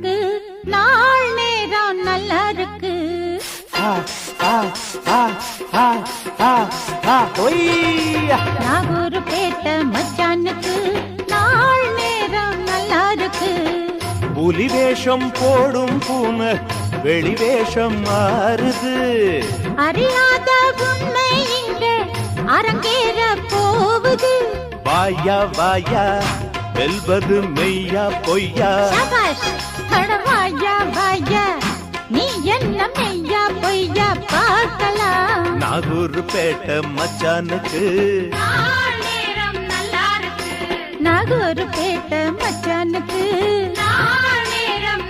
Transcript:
மச்சானுக்கு நாள் நேரம் நல்லா இருக்கு. நாகூர்பேட்டை மச்சானுக்கு நாள் நேரம் நல்லா இருக்கு. புலி வேஷம் போடும் பூனை வெளி வேஷம் மாறுது. அறியாத உண்மை இங்க அரங்கேற போகுது. வாயா வாயா வெல்வது மெய்யா பொய்யா. வாயா வாயா நீ என்ன மெய்யா பொய்யா பார்க்கலாம். நாகூர்பேட்டை மச்சானுக்கு நாகூர்பேட்டை மச்சானுக்கு